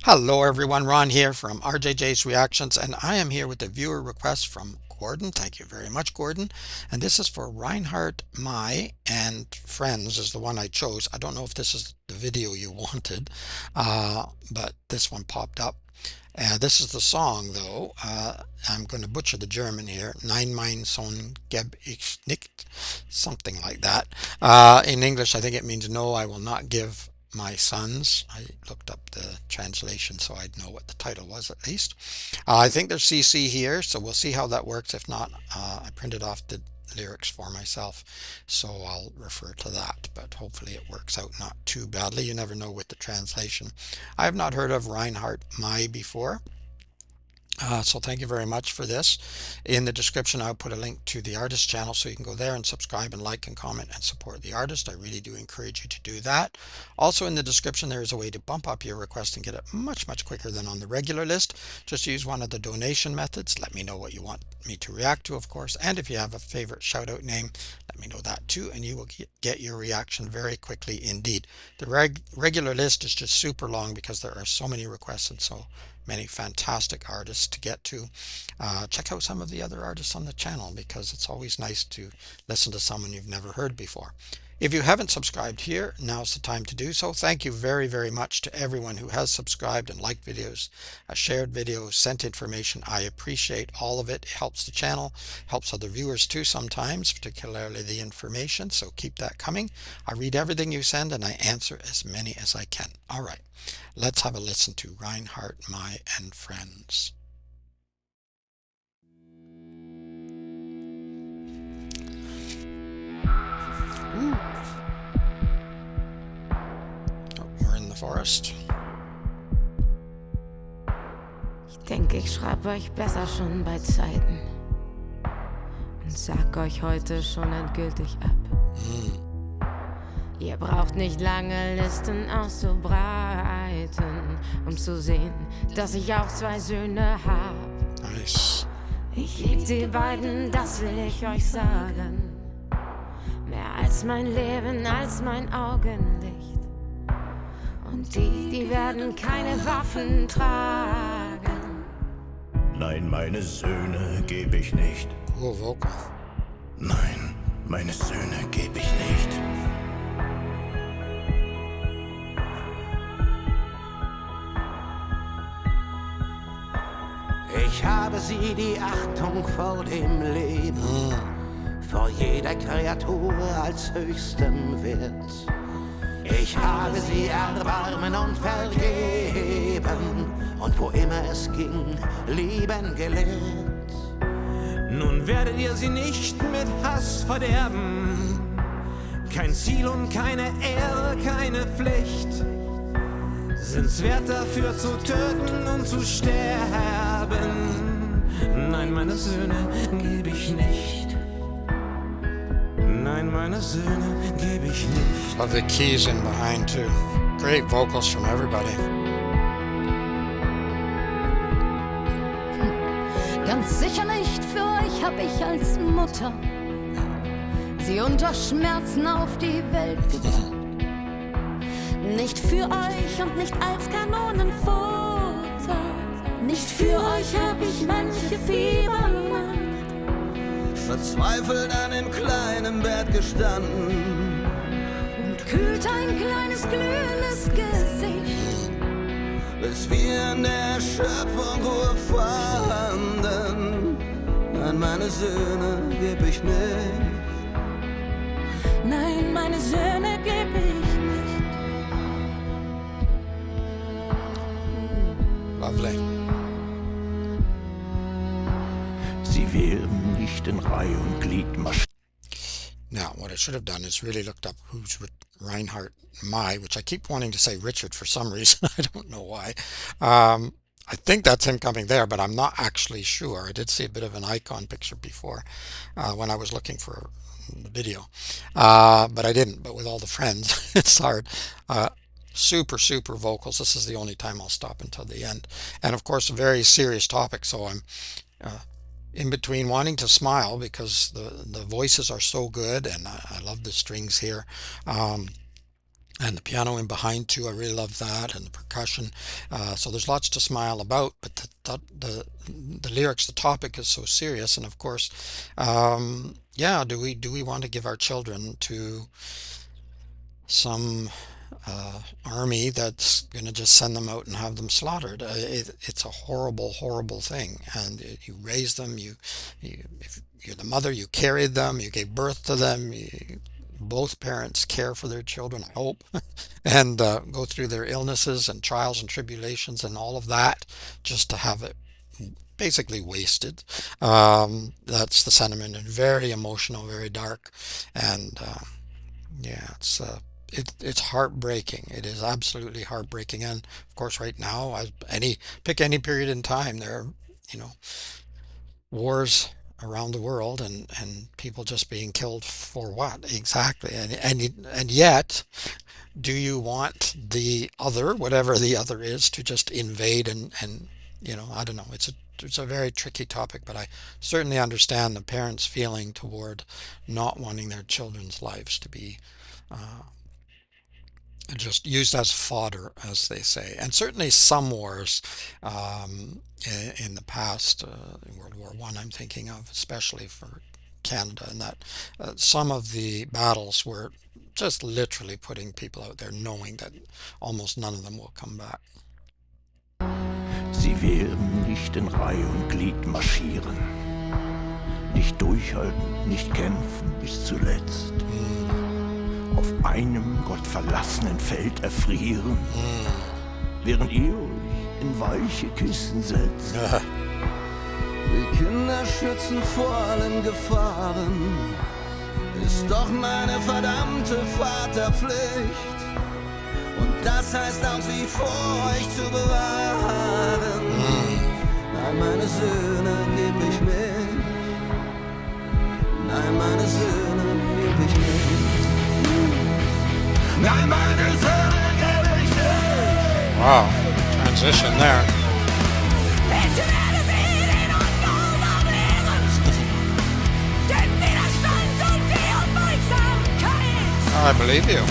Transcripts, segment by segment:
Hello everyone, Ron here from RJJ's Reactions, and I am here with a viewer request from Gordon. Thank you very much, Gordon. And this is for Reinhard Mey and Friends is the one I chose. I don't know if this is the video you wanted, but this one popped up. This is the song, though. I'm going to butcher the German here. Nein, mein Sohn geb ich nicht, something like that. In English, I think it means no, I will not give my sons. I looked up the translation so I'd know what the title was at least. I think there's CC here, so we'll see how that works. If not, I printed off the lyrics for myself, so I'll refer to that, but hopefully it works out not too badly. You never know with the translation. I have not heard of Reinhard Mey before. So thank you very much for this. In the description, I'll put a link to the artist channel so you can go there and subscribe and like and comment and support the artist. I really do encourage you to do that. Also in the description, there is a way to bump up your request and get it much quicker than on the regular list. Just use one of the donation methods. Let me know what you want me to react to, of course. And if you have a favorite shout out name, let me know that too, and you will get your reaction very quickly indeed. The regular list is just super long because there are so many requests and so many fantastic artists to get to. Check out some of the other artists on the channel because it's always nice to listen to someone you've never heard before. If you haven't subscribed here, now's the time to do so. Thank you very much to everyone who has subscribed and liked videos, shared videos, sent information. I appreciate all of it. It helps the channel, helps other viewers too sometimes, particularly the information, so keep that coming. I read everything you send and I answer as many as I can. All right, let's have a listen to Reinhard Mey and Friends. Ooh. Oh, we're in the forest. Ich denke, ich schreibe euch besser schon bei Zeiten und sag euch heute schon endgültig ab. Ihr braucht nicht lange Listen auszubreiten, um zu sehen, dass ich auch zwei Söhne hab. Nice. Ich lieb die beiden, das will ich euch sagen. Mehr als mein Leben, als mein Augenlicht. Und die werden keine Waffen tragen. Nein, meine Söhne geb ich nicht. Cool vocal. Nein, meine Söhne geb ich nicht. Ich habe sie die Achtung vor dem Leben, vor jeder Kreatur als höchstem Wert. Ich habe sie Erbarmen und Vergeben und wo immer es ging, lieben gelehrt. Nun werdet ihr sie nicht mit Hass verderben, kein Ziel und keine Ehre, keine Pflicht, sind's wert dafür zu töten und zu sterben. Nein, meine Söhne geb ich nicht. Nein, meine Söhne geb ich nicht. Love the keys in behind too. Great vocals from everybody. Ganz sicher nicht, für euch hab ich als Mutter sie unter Schmerzen auf die Welt gebracht. Nicht für euch und nicht als Kanonenfutter. Nicht für euch hab ich manche Fiebernacht verzweifelt an dem kleinen Bett gestanden und kühlt ein kleines glühendes Gesicht, bis wir in der Schöpfung Ruhe fanden. An meine Söhne geb ich nicht. Nein, meine Söhne geb ich nicht. Lovely. Sie werden nicht in Reihe und Glied marschieren. Now, what I should have done is really looked up who's Reinhard Mey, which I keep wanting to say Richard for some reason. I don't know why. I think that's him coming there, but I'm not actually sure. I did see a bit of an icon picture before when I was looking for the video, but I didn't. But with all the friends, it's hard. Super vocals. This is the only time I'll stop until the end. And of course, a very serious topic, so I'm in between wanting to smile because the voices are so good and I love the strings here, And the piano in behind too, I really love that, and the percussion. So there's lots to smile about, but the lyrics, the topic is so serious. And of course, yeah, do we want to give our children to some army that's going to just send them out and have them slaughtered? It's a horrible, horrible thing. And you raise them, if you're the mother, you carried them, you gave birth to them. Both parents care for their children, I hope, and go through their illnesses and trials and tribulations and all of that just to have it basically wasted. That's the sentiment, and very emotional, very dark, and yeah, it's heartbreaking. It is absolutely heartbreaking, and of course, right now, as pick any period in time, there are, you know, wars around the world, and people just being killed for what exactly? And yet, do you want the other, whatever the other is, to just invade and I don't know. It's a very tricky topic, but I certainly understand the parents' feeling toward not wanting their children's lives to be just used as fodder, as they say. And certainly some wars in the past, World War I, I'm thinking of, especially for Canada, and that some of the battles were just literally putting people out there, knowing that almost none of them will come back. Sie werden nicht in Reihe und Glied marschieren, nicht durchhalten, nicht kämpfen bis zuletzt. Auf einem gottverlassenen Feld erfrieren, während ihr euch in weiche Kissen setzt. Die Kinder schützen vor allen Gefahren, ist doch meine verdammte Vaterpflicht. Und das heißt auch, sie vor euch zu bewahren. Nein, meine Söhne geb ich nicht. Nein, meine Söhne geb ich nicht. Nein, meine Söhne geb ich nicht. Wow, transition there. I believe you.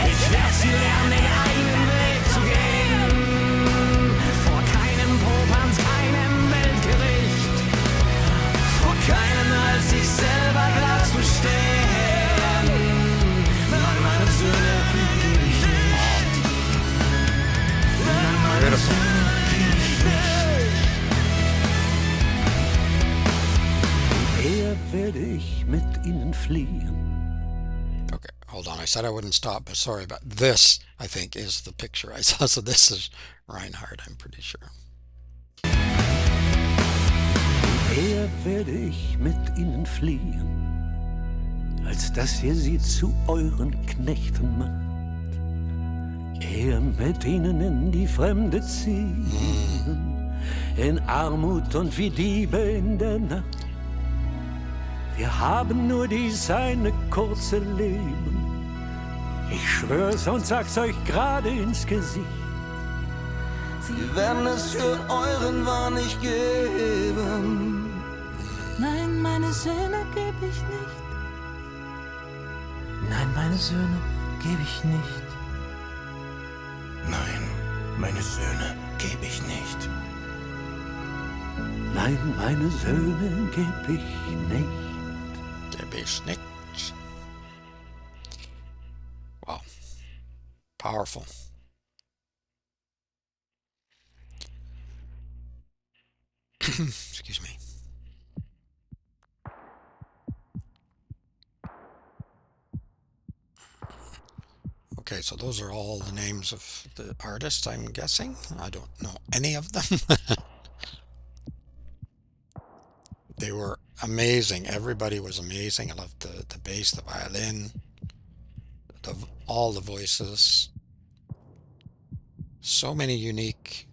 Ich werd sie lernen, den eigenen Weg zu gehen. Vor keinem Popanz, keinem Weltgericht. Vor keinem als sich selber klar zu stehen. Nein, meine Söhne geb ich nicht. Nein, meine Söhne geb ich nicht. Eher werde ich mit ihnen fliehen. Okay, hold on. I said I wouldn't stop, but sorry about this. I think is the picture I saw. So this is Reinhard, I'm pretty sure. Eher werde ich mit ihnen fliehen, als dass ihr sie zu euren Knechten macht. Eher mit ihnen in die Fremde ziehen, in Armut und wie Diebe in der Nacht. Wir haben nur dies eine kurze Leben. Ich schwör's und sag's euch gerade ins Gesicht. Sie werden es für euren Wahn nicht geben. Nein, meine Söhne geb ich nicht. Nein, meine Söhne geb ich nicht. Nein, meine Söhne geb ich nicht. Nein, meine Söhne geb ich nicht. Der Beschnitt. Wow. Powerful. Excuse me. Okay, so those are all the names of the artists, I'm guessing. I don't know any of them. They were amazing. Everybody was amazing. I loved the bass, the violin, all the voices. So many unique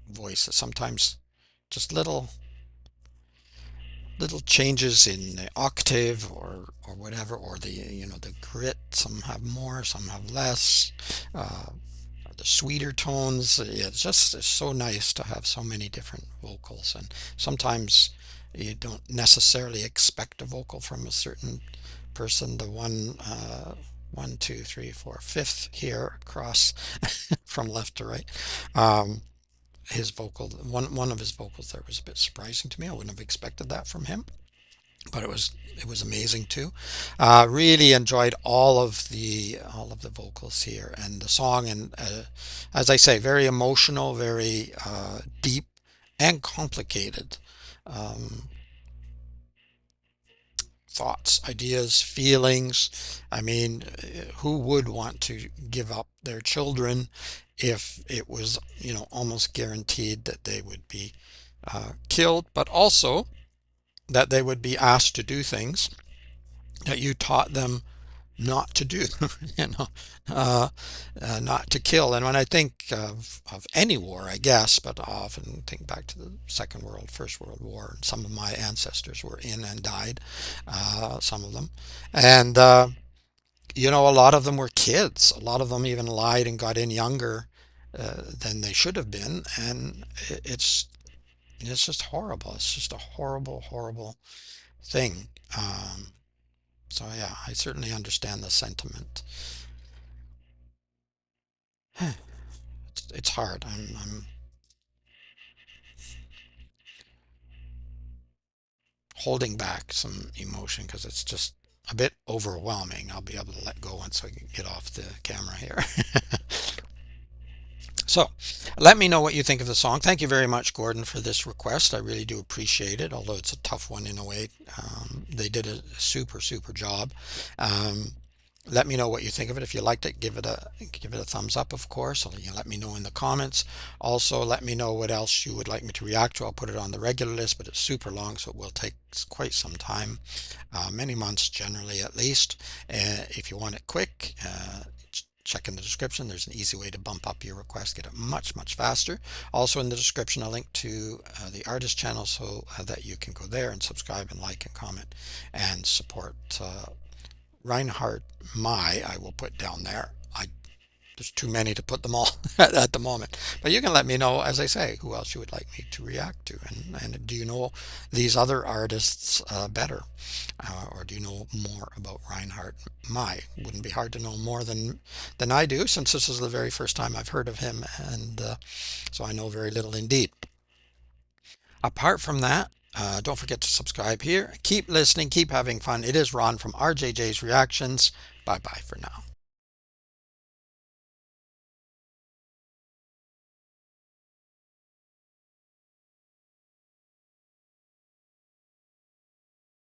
voices. Sometimes just little changes in the octave or whatever, or the the grit. Some have more, some have less. the sweeter tones. It's so nice to have so many different vocals, and sometimes you don't necessarily expect a vocal from a certain person. The one, two, three, four, fifth here across from left to right. His vocal, one of his vocals there was a bit surprising to me. I wouldn't have expected that from him, but it was amazing too. Really enjoyed all of the vocals here and the song, and as I say, very emotional, very deep and complicated. Um, Thoughts, ideas, feelings. I mean, who would want to give up their children if it was, almost guaranteed that they would be killed, but also that they would be asked to do things that you taught them not to do, you know, uh, not to kill. And when I think of any war, I guess, but I often think back to the First World War, and some of my ancestors were in and died, some of them. And, a lot of them were kids. A lot of them even lied and got in younger than they should have been. And it's just horrible. It's just a horrible, horrible thing. So yeah, I certainly understand the sentiment. It's hard. I'm holding back some emotion because it's just a bit overwhelming. I'll be able to let go once I get off the camera here. So, let me know what you think of the song. Thank you very much, Gordon, for this request. I really do appreciate it, although it's a tough one in a way. They did a super, super job. Um, Let me know what you think of it. If you liked it, give it a thumbs up, of course. Or you can let me know in the comments. Also, let me know what else you would like me to react to. I'll put it on the regular list, but it's super long, so it will take quite some time, many months generally at least. If you want it quick, check in the description. There's an easy way to bump up your request, get it much, much faster. Also in the description, a link to the artist channel so that you can go there and subscribe and like and comment and support Reinhard Mey. I will put down there. There's too many to put them all at the moment. But you can let me know, as I say, who else you would like me to react to. And do you know these other artists better? Or do you know more about Reinhard Mey? Wouldn't be hard to know more than I do, since this is the very first time I've heard of him. And so I know very little indeed. Apart from that, don't forget to subscribe here. Keep listening. Keep having fun. It is Ron from RJJ's Reactions. Bye-bye for now.